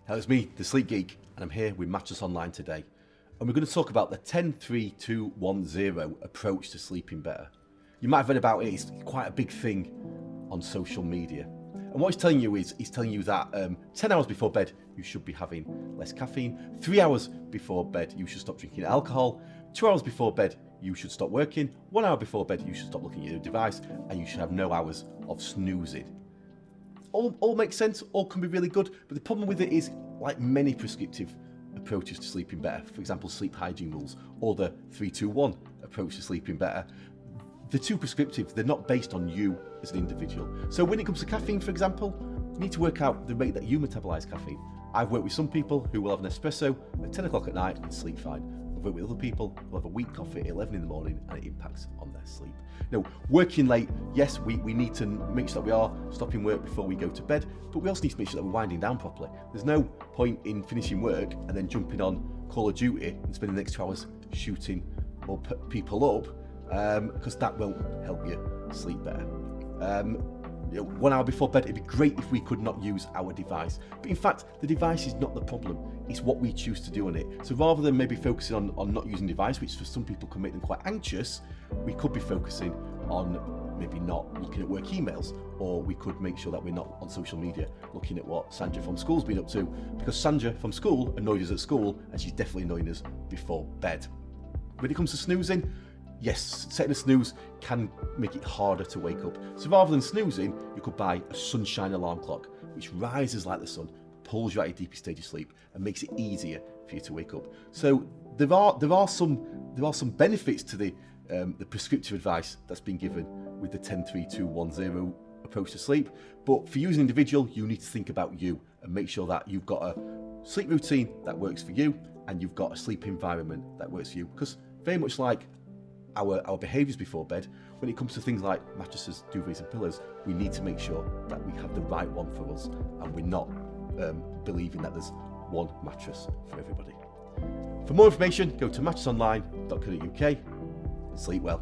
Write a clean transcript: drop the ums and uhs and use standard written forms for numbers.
Hello, it's me, the Sleep Geek, and I'm here with Mattress Online today. And we're going to talk about the 10-3-2-1-0 approach to sleeping better. You might have read about it, it's quite a big thing on social media. And what he's telling you is, he's telling you that 10 hours before bed, you should be having less caffeine. 3 hours before bed, you should stop drinking alcohol. 2 hours before bed, you should stop working. 1 hour before bed, you should stop looking at your device, and you should have no hours of snoozing. All makes sense, all can be really good, but the problem with it is, like many prescriptive approaches to sleeping better, for example, sleep hygiene rules, or the 3-2-1 approach to sleeping better, they're too prescriptive, they're not based on you as an individual. So when it comes to caffeine, for example, you need to work out the rate that you metabolize caffeine. I've worked with some people who will have an espresso at 10 o'clock at night and sleep fine. I've worked with other people who have a weak coffee at 11 in the morning and it impacts on their sleep. Now, working late, yes, we need to make sure that we are stopping work before we go to bed, but we also need to make sure that we're winding down properly. There's no point in finishing work and then jumping on Call of Duty and spending the next 2 hours shooting people up, because that won't help you sleep better. 1 hour before bed, it'd be great if we could not use our device. But in fact, the device is not the problem. It's what we choose to do on it. So rather than maybe focusing on not using the device, which for some people can make them quite anxious, we could be focusing on maybe not looking at work emails, or we could make sure that we're not on social media looking at what Sandra from school's been up to, because Sandra from school annoyed us at school, and she's definitely annoying us before bed. When it comes to snoozing, yes, setting a snooze can make it harder to wake up. So rather than snoozing, you could buy a sunshine alarm clock, which rises like the sun, pulls you out of your deepest stage of sleep, and makes it easier for you to wake up. So there are some benefits to the prescriptive advice that's been given with the 10-3-2-1-0 approach to sleep. But for you as an individual, you need to think about you and make sure that you've got a sleep routine that works for you, and you've got a sleep environment that works for you. Because very much like our behaviours before bed, when it comes to things like mattresses, duvets and pillows, we need to make sure that we have the right one for us, and we're not believing that there's one mattress for everybody. For more information, go to mattressonline.co.uk. Sleep well.